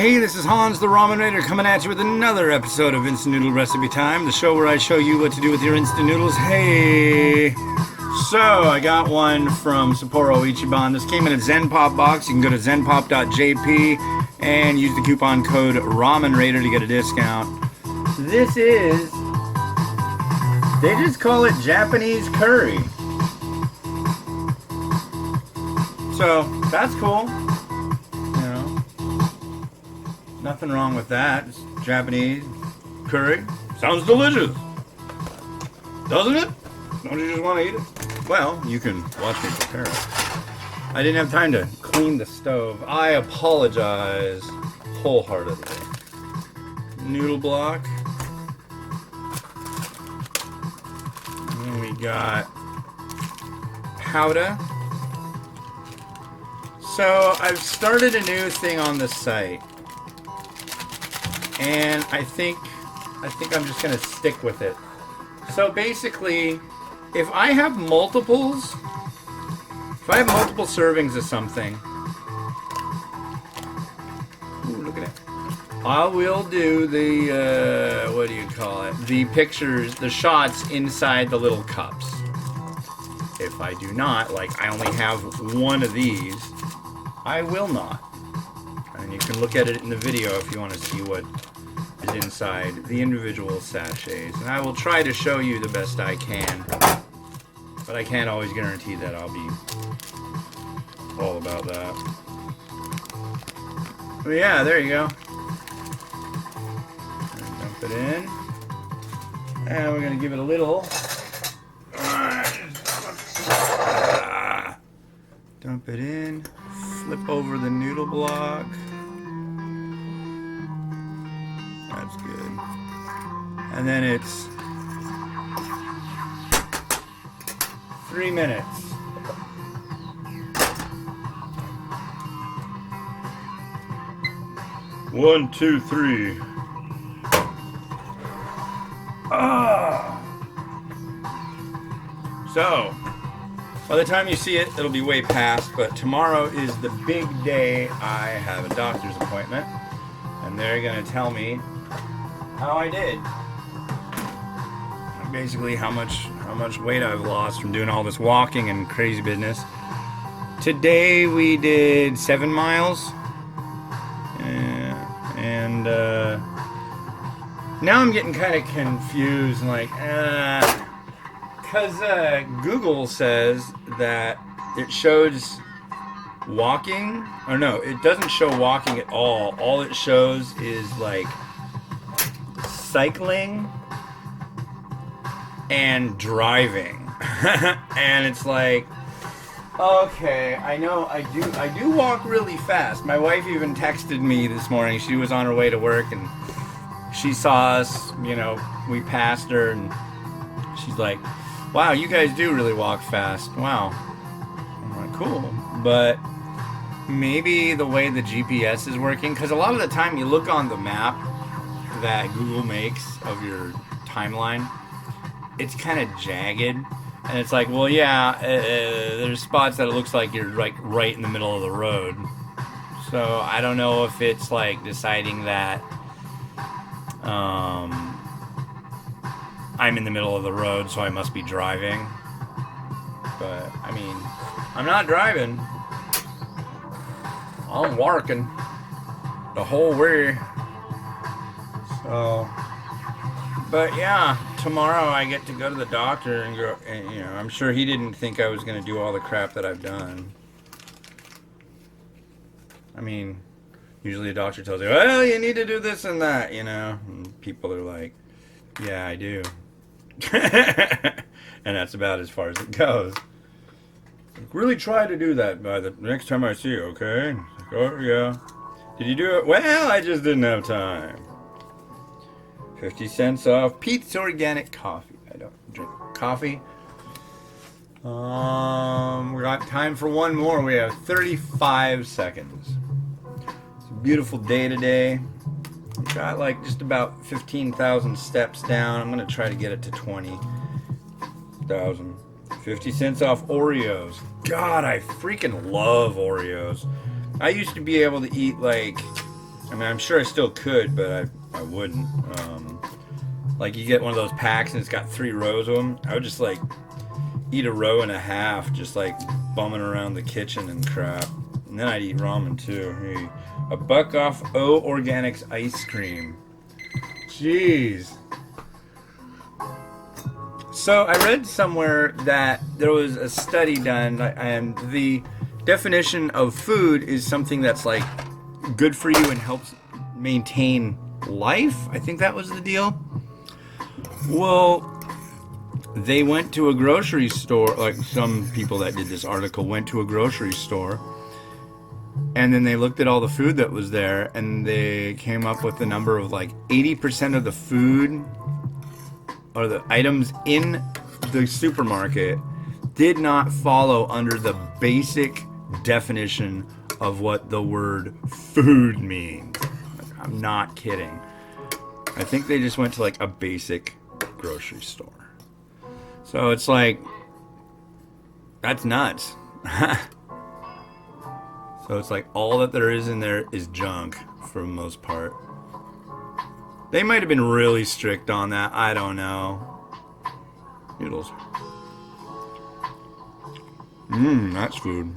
Hey, this is Hans the Ramen Raider coming at you with another episode of Instant Noodle Recipe Time, the show where I show you what to do with your instant noodles. Hey! So, I got one from Sapporo Ichiban. This came in a Zen Pop box. You can go to zenpop.jp and use the coupon code Ramen Raider to get a discount. This is... they just call it Japanese curry. So, that's cool. Nothing wrong with that. It's Japanese curry. Sounds delicious. Doesn't it? Don't you just want to eat it? Well, you can watch me prepare it. I didn't have time to clean the stove. I apologize wholeheartedly. Noodle block. And then we got powder. So I've started a new thing on the site. And I think I'm just gonna stick with it. So basically, if I have multiple servings of something, ooh, look at it. I will do the what do you call it? The pictures, the shots inside the little cups. If I do not, like I only have one of these, I will not. And you can look at it in the video if you want to see what is inside the individual sachets. And I will try to show you the best I can. But I can't always guarantee that I'll be all about that. But yeah, there you go. And dump it in. And we're going to give it a little. Dump it in. Flip over the noodle block. That's good. And then it's 3 minutes. One, two, three. So, by the time you see it, it'll be way past, but tomorrow is the big day. I have a doctor's appointment, and they're gonna tell me how I did. Basically, how much weight I've lost from doing all this walking and crazy business. Today we did 7 miles, and now I'm getting kind of confused, like, because Google says that it shows walking, or no, it doesn't show walking at all. All it shows is like cycling and driving. And it's like, okay, I know I do walk really fast. My wife even texted me this morning. She was on her way to work and she saw us, you know, we passed her and she's like, wow, you guys do really walk fast. Wow. I'm like, cool. But maybe the way the GPS is working, because a lot of the time you look on the map that Google makes of your timeline, it's kind of jagged. And it's like, well, yeah, there's spots that it looks like you're like right in the middle of the road. So I don't know if it's like deciding that I'm in the middle of the road, so I must be driving. But, I mean, I'm not driving. I'm working the whole way. So, but yeah, tomorrow I get to go to the doctor and go, and, you know, I'm sure he didn't think I was going to do all the crap that I've done. I mean, usually a doctor tells you, well, you need to do this and that, you know. And people are like, yeah, I do. And that's about as far as it goes. Like, really try to do that by the next time I see you, okay? Like, oh, yeah. Did you do it? Well, I just didn't have time. 50 cents off Pete's Organic Coffee. I don't drink coffee. We got time for one more. We have 35 seconds. It's a beautiful day today. Got like just about 15,000 steps down. I'm going to try to get it to 20,000. 50 cents off Oreos. God, I freaking love Oreos. I used to be able to eat like I mean, I'm sure I still could, but I wouldn't. Like, you get one of those packs and it's got 3 rows of them. I would just, like, eat a row and a half, just, like, bumming around the kitchen and crap. And then I'd eat ramen, too. Hey, a buck off O Organics ice cream. Jeez. So, I read somewhere that there was a study done, and the definition of food is something that's, like, good for you and helps maintain life. I think that was the deal. Well, they went to a grocery store, like some people that did this article went to a grocery store, and then they looked at all the food that was there, and they came up with the number of like 80% of the food or the items in the supermarket did not follow under the basic definition of what the word food means. I'm not kidding. I think they just went to like a basic grocery store. So it's like, that's nuts. So it's like all that there is in there is junk for the most part. They might have been really strict on that. I don't know. Noodles. That's food.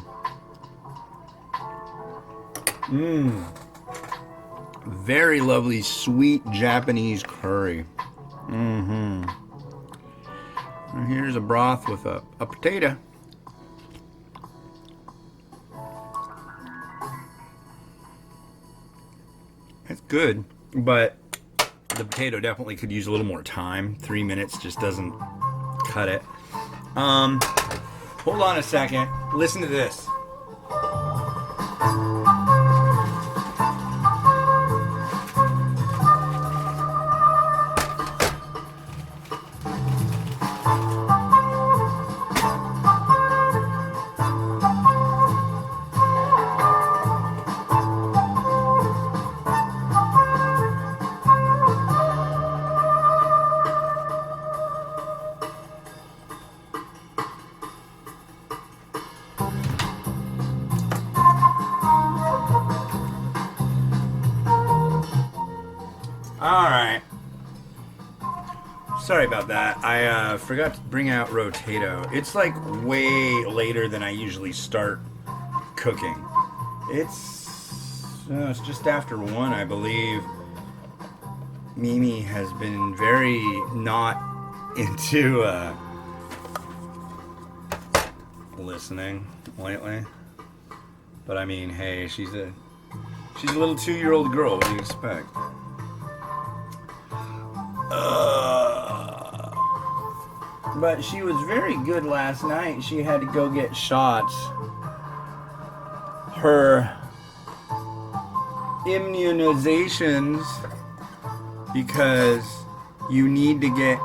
Very lovely, sweet Japanese curry. And here's a broth with a potato. It's good, but the potato definitely could use a little more time. 3 minutes just doesn't cut it. Hold on a second. Listen to this. Alright. Sorry about that. I forgot to bring out Rotato. It's like way later than I usually start cooking. It's just after 1, I believe. Mimi has been very not into listening lately. But I mean, hey, she's a little 2-year-old girl. What do you expect? But she was very good last night. She had to go get shots. Her immunizations, because you need to get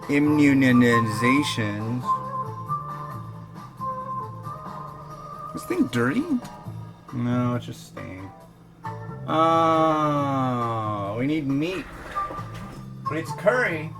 immunizations. Is this thing dirty? No, it's just stained. Oh, we need meat. But it's curry.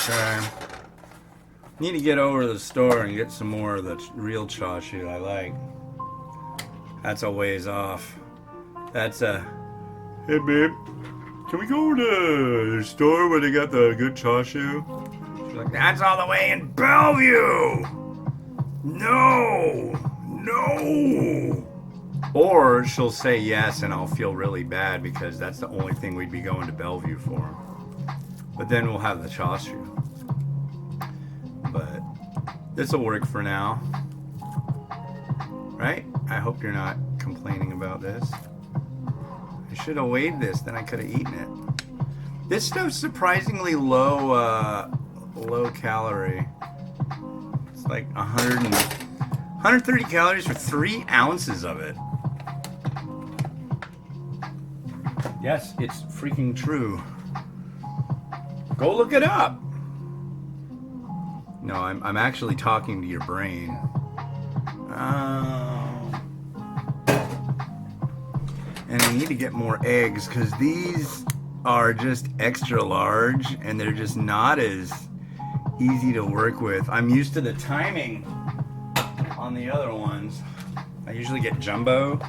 Okay. Need to get over to the store and get some more of the real chashu I like. That's a ways off. That's a... Hey babe, can we go to the store where they got the good chashu? She's like, that's all the way in Bellevue! No! No! Or she'll say yes and I'll feel really bad because that's the only thing we'd be going to Bellevue for. But then we'll have the chashu. But this will work for now. Right? I hope you're not complaining about this. I should have weighed this, then I could have eaten it. This stuff's surprisingly low calorie. It's like 130 calories for 3 ounces of it. Yes, it's freaking true. Go look it up. No, I'm actually talking to your brain. And I need to get more eggs because these are just extra large and they're just not as easy to work with. I'm used to the timing on the other ones. I usually get jumbo.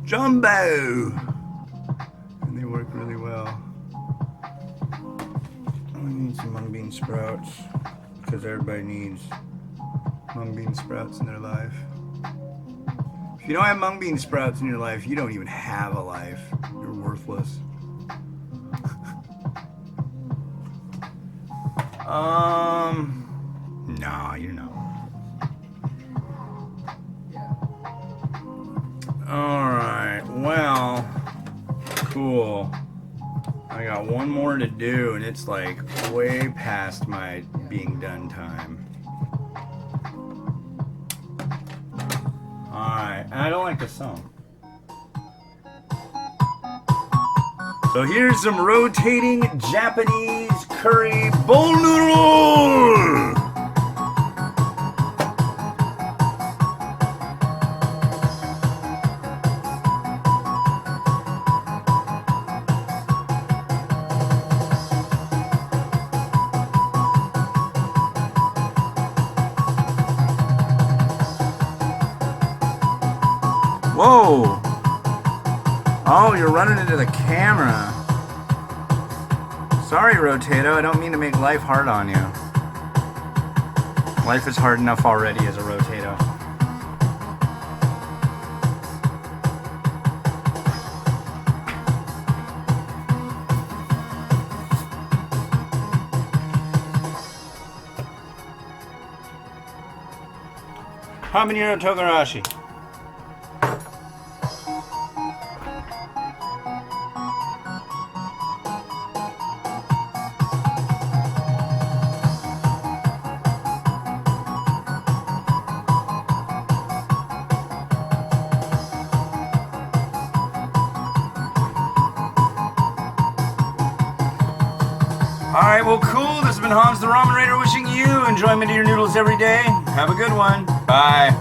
Jumbo! And they work really well. I need some mung bean sprouts because everybody needs mung bean sprouts in their life. If you don't have mung bean sprouts in your life, you don't even have a life. You're worthless. No, you're not. Alright, well, cool. I got one more to do, and it's like way past my being done time. Alright, and I don't like the song. So here's some rotating Japanese curry bowl noodle! Whoa! Oh, you're running into the camera. Sorry, Rotato. I don't mean to make life hard on you. Life is hard enough already as a Rotato. Habanero Togarashi. Alright, well cool. This has been Hans the Ramen Raider wishing you enjoyment of your noodles every day. Have a good one. Bye.